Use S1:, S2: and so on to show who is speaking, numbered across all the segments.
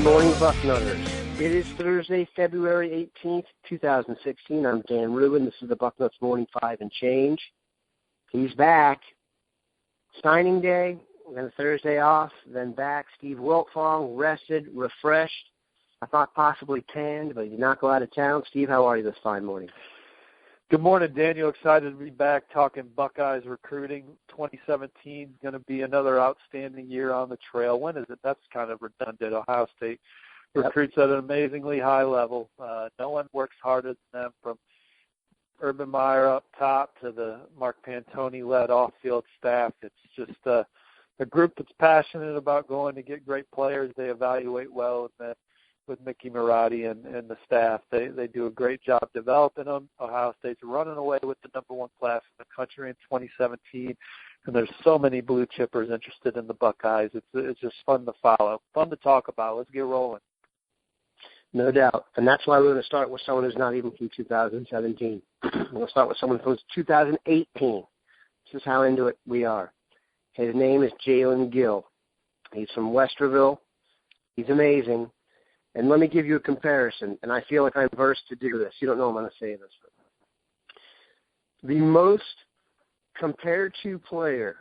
S1: morning, Bucknutters. It is Thursday, February 18th, 2016. I'm Dan Rubin. This is the Bucknuts Morning 5 and Change. He's back. Signing day, then Thursday off, then back. Steve Wiltfong, rested, refreshed. I thought possibly tanned, but he did not go out of town. Steve, how are you this fine morning?
S2: Good morning, Daniel. Excited to be back talking Buckeyes recruiting. 2017 is going to be another outstanding year on the trail. When is it? That's kind of redundant. Ohio State recruits at an amazingly high level. No one works harder than them, from Urban Meyer up top to the Mark Pantoni-led off-field staff. It's just a group that's passionate about going to get great players. They evaluate well, and then with Mickey Marotti and the staff, they do a great job developing them. Ohio State's running away with the number one class in the country in 2017, and there's so many blue chippers interested in the Buckeyes. It's just fun to follow, fun to talk about. Let's get rolling.
S1: No doubt, and that's why we're going to start with someone who's not even from 2017. We're going to start with someone from 2018. This is how into it we are. His name is Jaylen Gill. He's from Westerville. He's amazing. And let me give you a comparison, and I feel like I'm versed to do this. You don't know I'm going to say this. The most compared to player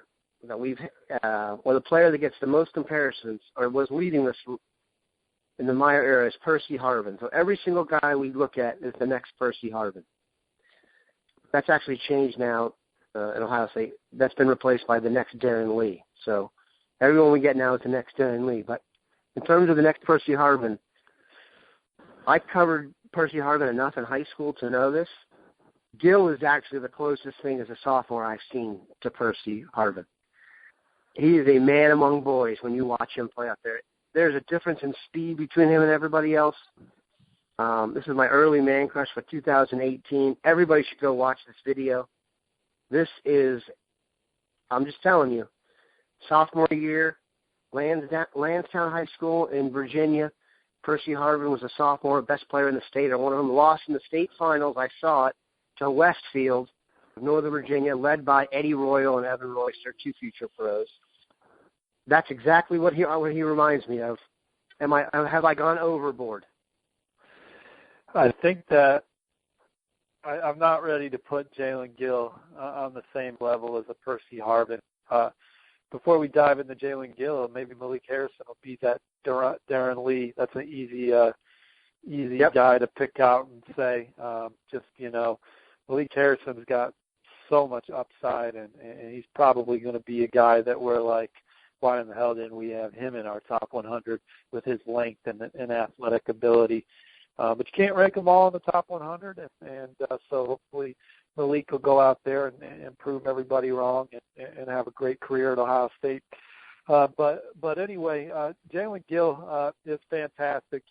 S1: that we've or the player that gets the most comparisons or was leading this in the Meyer era is Percy Harvin. So every single guy we look at is the next Percy Harvin. That's actually changed now in Ohio State. That's been replaced by the next Darren Lee. So everyone we get now is the next Darren Lee. But in terms of the next Percy Harvin, I covered Percy Harvin enough in high school to know this. Gill is actually the closest thing as a sophomore I've seen to Percy Harvin. He is a man among boys when you watch him play out there. There's a difference in speed between him and everybody else. This is my early man crush for 2018. Everybody should go watch this video. This is, I'm just telling you, sophomore year, Lansdowne High School in Virginia. Percy Harvin was a sophomore, best player in the state. One of them lost in the state finals. I saw it to Westfield, Northern Virginia, led by Eddie Royal and Evan Royster, two future pros. That's exactly what he reminds me of. Have I gone overboard?
S2: I think that I'm not ready to put Jaylen Gill on the same level as a Percy Harvin. Before we dive into Jaylen Gill, maybe Malik Harrison will beat that Darren Lee. That's an easy guy to pick out and say. Malik Harrison's got so much upside, and he's probably going to be a guy that we're like, why in the hell didn't we have him in our top 100 with his length and athletic ability? But you can't rank them all in the top 100, so hopefully Malik will go out there and prove everybody wrong and have a great career at Ohio State. But anyway, Jaylen Gill is fantastic.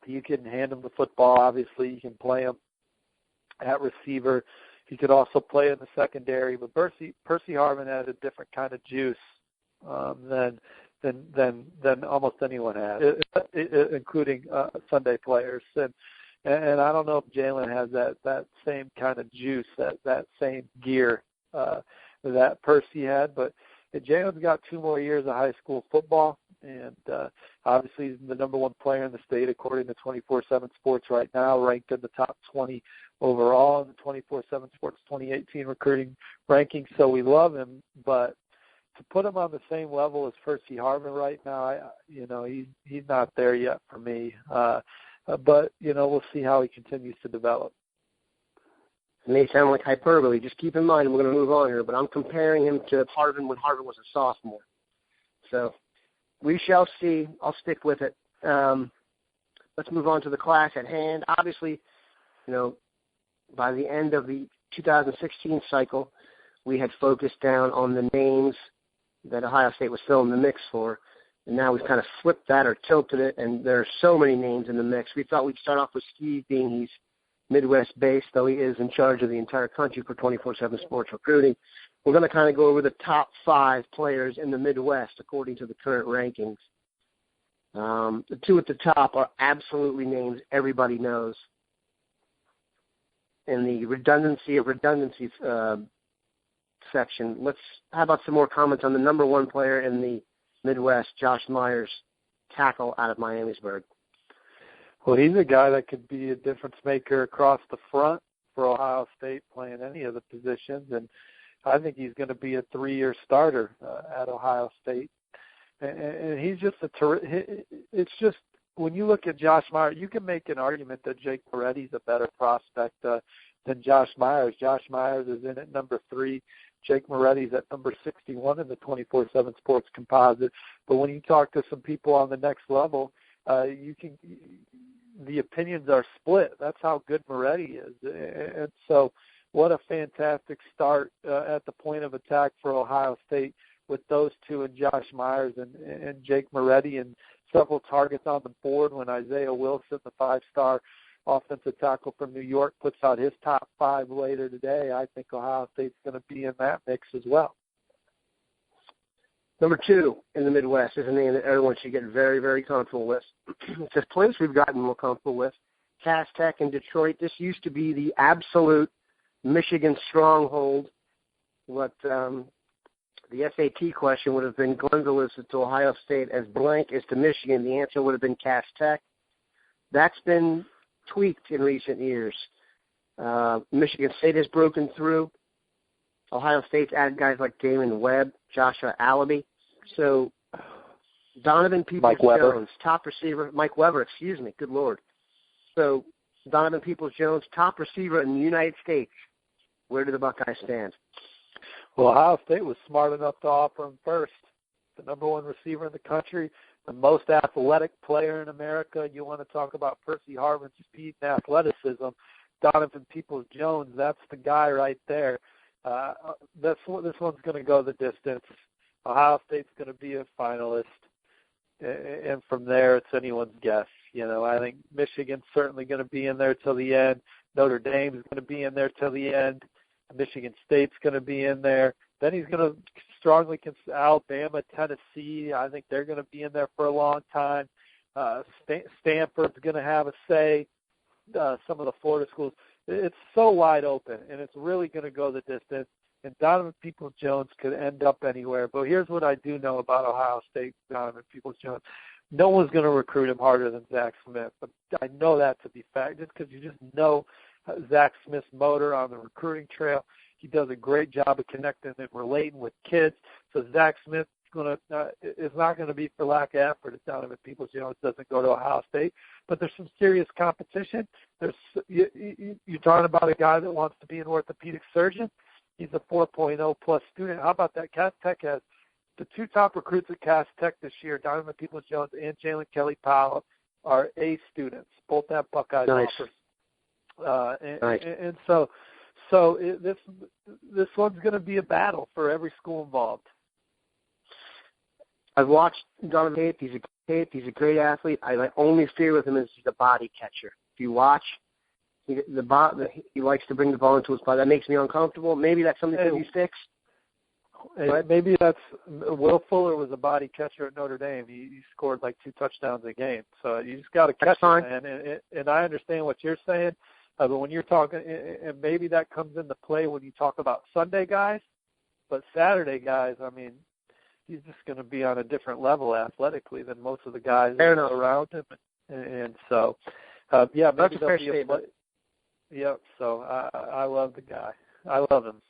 S2: You can hand him the football. Obviously, you can play him at receiver. He could also play in the secondary. But Percy Harvin had a different kind of juice than almost anyone has, including Sunday players. And I don't know if Jaylen has that same kind of juice, that same gear that Percy had. But Jaylen's got 2 more years of high school football, and obviously he's the number one player in the state according to 24/7 Sports right now, ranked in the top 20 overall in the 24/7 Sports 2018 recruiting rankings. So we love him, but to put him on the same level as Percy Harvin right now, he's not there yet for me. But, we'll see how he continues to develop.
S1: It may sound like hyperbole. Just keep in mind, we're going to move on here, but I'm comparing him to Harvin when Harvin was a sophomore. So we shall see. I'll stick with it. Let's move on to the class at hand. Obviously, by the end of the 2016 cycle, we had focused down on the names that Ohio State was still in the mix for. And now we've kind of flipped that or tilted it, and there are so many names in the mix. We thought we'd start off with Steve, being he's Midwest-based, though he is in charge of the entire country for 24/7 Sports recruiting. We're going to kind of go over the top 5 players in the Midwest according to the current rankings. The 2 at the top are absolutely names everybody knows. In the redundancy section, how about some more comments on the number 1 player in the Midwest, Josh Myers, tackle out of Miamisburg.
S2: Well, he's a guy that could be a difference maker across the front for Ohio State, playing any of the positions, and I think he's going to be a 3-year starter at Ohio State. And he's just it's just, when you look at Josh Myers, you can make an argument that Jake Moretti's a better prospect than Josh Myers. Josh Myers is in at number 3. Jake Moretti's at number 61 in the 24/7 Sports Composite. But when you talk to some people on the next level, the opinions are split. That's how good Moretti is. And so what a fantastic start at the point of attack for Ohio State with those two, and Josh Myers and Jake Moretti, and several targets on the board when Isaiah Wilson, the 5-star offensive tackle from New York, puts out his top 5 later today. I think Ohio State's going to be in that mix as well.
S1: Number 2 in the Midwest is a name that everyone should get very, very comfortable with. It's a place we've gotten more comfortable with. Cass Tech in Detroit. This used to be the absolute Michigan stronghold. What the SAT question would have been Glenville is to Ohio State as blank as to Michigan. The answer would have been Cass Tech. That's been tweaked in recent years. Michigan State has broken through. Ohio State's added guys like Damon Webb, Joshua Alabi. So Donovan Peoples-Jones, top receiver. Mike Weber, excuse me. Good Lord. So Donovan Peoples-Jones, top receiver in the United States. Where do the Buckeyes stand?
S2: Well, Ohio State was smart enough to offer him first. The number 1 receiver in the country, the most athletic player in America. You want to talk about Percy Harvin's speed and athleticism. Donovan Peoples-Jones, that's the guy right there. This one's going to go the distance. Ohio State's going to be a finalist, and from there it's anyone's guess. I think Michigan's certainly going to be in there till the end. Notre Dame's going to be in there till the end. Michigan State's going to be in there. Then he's going to strongly consider Alabama, Tennessee. I think they're going to be in there for a long time. Stanford's going to have a say. Some of the Florida schools. It's so wide open, and it's really going to go the distance. And Donovan Peoples-Jones could end up anywhere. But here's what I do know about Ohio State, Donovan Peoples-Jones. No one's going to recruit him harder than Zach Smith. But I know that to be fact, just because you just know Zach Smith's motor on the recruiting trail. He does a great job of connecting and relating with kids. So Zach Smith is not going to be for lack of effort if Donovan Peoples-Jones doesn't go to Ohio State. But there's some serious competition. You're talking about a guy that wants to be an orthopedic surgeon. He's a 4.0 plus student. How about that? Cass Tech has the 2 top recruits at Cass Tech this year, Donovan Peoples-Jones and Jalen Kelly-Powell, are A students. Both have Buckeyes offers. And so this one's going to be a battle for every school involved. I've watched
S1: Donovan tape. He's a great athlete. My only fear with him is he's a body catcher. If you watch, he likes to bring the ball into his body. That makes me uncomfortable. Maybe that's something that he fixed.
S2: Maybe that's Will Fuller was a body catcher at Notre Dame. He scored like 2 touchdowns a game. So you just got to catch him. And I understand what you're saying. But when you're talking, and maybe that comes into play when you talk about Sunday guys, but Saturday guys, I mean, he's just going to be on a different level athletically than most of the guys around him. And so, maybe
S1: that's a fair statement.
S2: Yep. So I love the guy. I love him.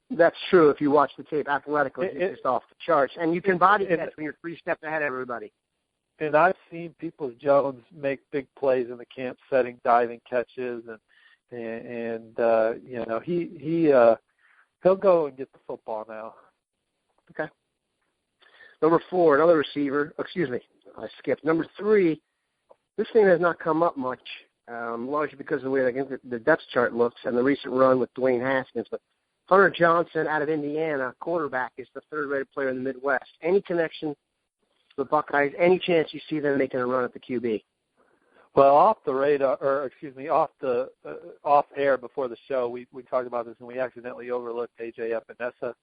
S1: That's true. If you watch the tape, athletically, he's just off the charts, and you can body catch when you're 3 steps ahead of everybody.
S2: And I've seen Peoples-Jones make big plays in the camp setting, diving catches, and he'll go and get the football now.
S1: Okay. Number 4, another receiver. Excuse me, I skipped. Number 3, this thing has not come up much, largely because of the way the depth chart looks and the recent run with Dwayne Haskins. But Hunter Johnson out of Indiana, quarterback, is the 3rd-rated player in the Midwest. Any connection to the Buckeyes? Any chance you see them making a run at the QB?
S2: Well, off air before the show, we talked about this, and we accidentally overlooked A.J. Epinesa,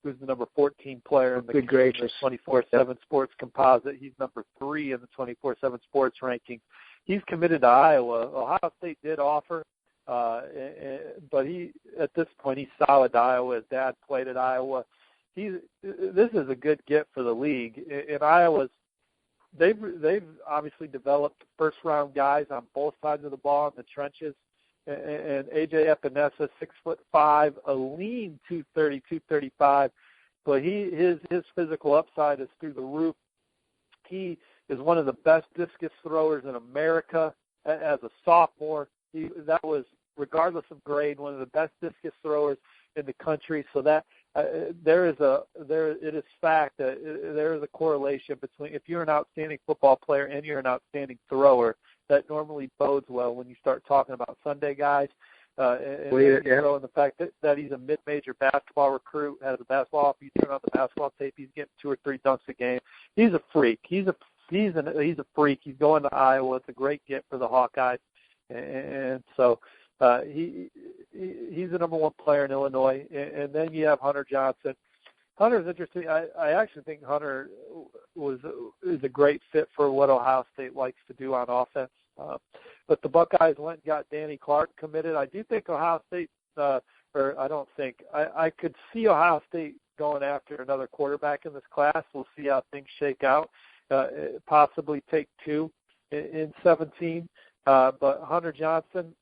S2: who's the number 14 player in the 24/7 Sports Composite. He's number 3 in the 24/7 Sports ranking. He's committed to Iowa. Ohio State did offer, but at this point, he's solid to Iowa. His dad played at Iowa. this is a good get for the league. In Iowa, they've obviously developed first-round guys on both sides of the ball in the trenches. And A.J. Epinesa, 6'5", a lean 230, 235, but his physical upside is through the roof. He is one of the best discus throwers in America as a sophomore. That was, regardless of grade, one of the best discus throwers in the country. So that it is fact that there is a correlation between, if you're an outstanding football player and you're an outstanding thrower, that normally bodes well when you start talking about Sunday guys. And the fact that he's a mid-major basketball recruit, has a basketball. If you turn on the basketball tape, he's getting 2 or 3 dunks a game. He's a freak. He's a freak. He's going to Iowa. It's a great get for the Hawkeyes, and so he's the number 1 player in Illinois. And then you have Hunter Johnson. Hunter's interesting. I actually think Hunter is a great fit for what Ohio State likes to do on offense. But the Buckeyes went and got Danny Clark committed. I do think Ohio State, I could see Ohio State going after another quarterback in this class. We'll see how things shake out. Possibly take 2 in 17. But Hunter Johnson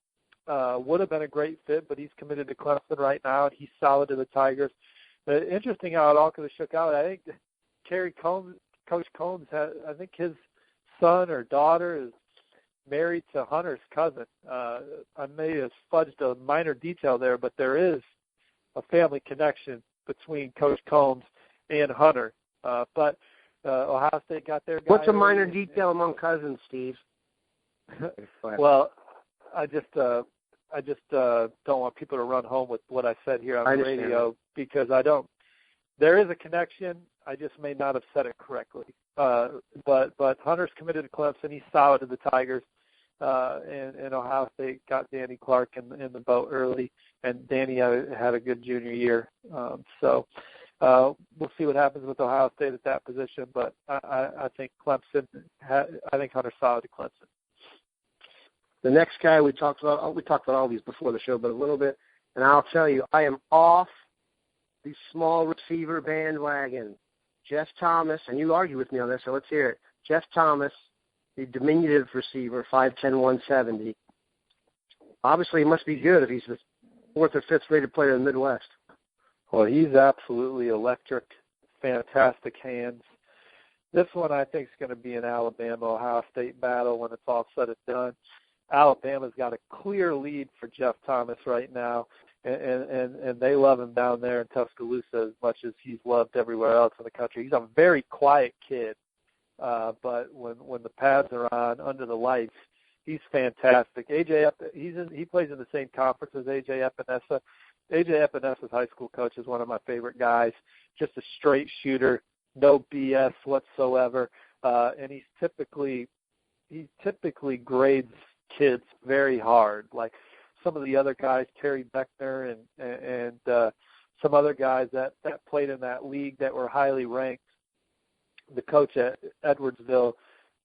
S2: would have been a great fit, but he's committed to Clemson right now, and he's solid to the Tigers. Interesting how it all could have shook out. I think Coach Combs, I think his son or daughter is married to Hunter's cousin. I may have fudged a minor detail there, but there is a family connection between Coach Combs and Hunter. But Ohio State got their guy.
S1: What's a minor detail among cousins, Steve?
S2: Well, I just don't want people to run home with what I said here on the radio, because I don't. There is a connection. I just may not have said it correctly. But Hunter's committed to Clemson. He's solid to the Tigers. And Ohio State got Danny Clark in the boat early, and Danny had a good junior year. So we'll see what happens with Ohio State at that position. But I think Clemson. I think Hunter's solid to Clemson.
S1: The next guy we talked about all these before the show, but a little bit, and I'll tell you, I am off the small receiver bandwagon. Jeff Thomas, and you argue with me on this, so let's hear it. Jeff Thomas, the diminutive receiver, 5'10", 170. Obviously, he must be good if he's the 4th or 5th rated player in the Midwest.
S2: Well, he's absolutely electric, fantastic hands. This one, I think, is going to be an Alabama-Ohio State battle when it's all said and done. Alabama's got a clear lead for Jeff Thomas right now, and they love him down there in Tuscaloosa as much as he's loved everywhere else in the country. He's a very quiet kid, but when the pads are on under the lights, he's fantastic. He plays in the same conference as A.J. Epinesa. A.J. Epinesa's high school coach is one of my favorite guys, just a straight shooter, no BS whatsoever, and he typically grades kids very hard, like some of the other guys, Terry Beckner and some other guys that played in that league that were highly ranked. The coach at Edwardsville,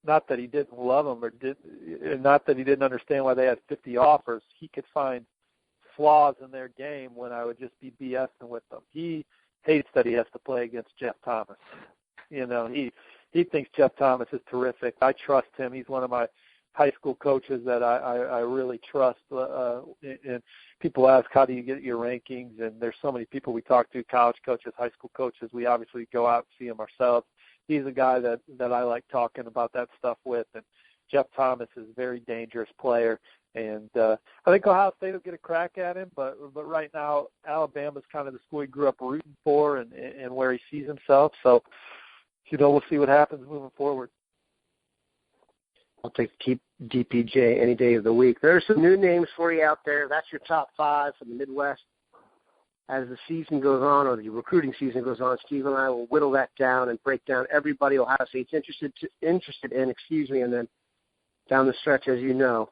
S2: not that he didn't love them not that he didn't understand why they had 50 offers. He could find flaws in their game when I would just be BSing with them. He hates that he has to play against Jeff Thomas. You know, he thinks Jeff Thomas is terrific. I trust him. He's one of my high school coaches that I really trust. And people ask, how do you get your rankings? And there's so many people we talk to, college coaches, high school coaches. We obviously go out and see him ourselves. He's a guy that I like talking about that stuff with. And Jeff Thomas is a very dangerous player. And I think Ohio State will get a crack at him. But right now, Alabama's kind of the school he grew up rooting for and where he sees himself. So, we'll see what happens moving forward.
S1: I'll keep DPJ any day of the week. There are some new names for you out there. That's your top 5 from the Midwest. As the season goes on, or the recruiting season goes on, Steve and I will whittle that down and break down everybody Ohio State's interested in, and then down the stretch, as you know,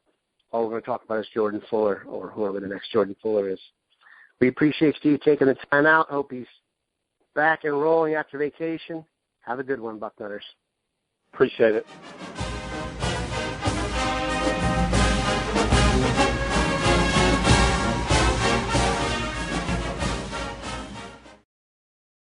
S1: all we're going to talk about is Jordan Fuller, or whoever the next Jordan Fuller is. We appreciate Steve taking the time out. Hope he's back and rolling after vacation. Have a good one, Bucknutters.
S2: Appreciate it.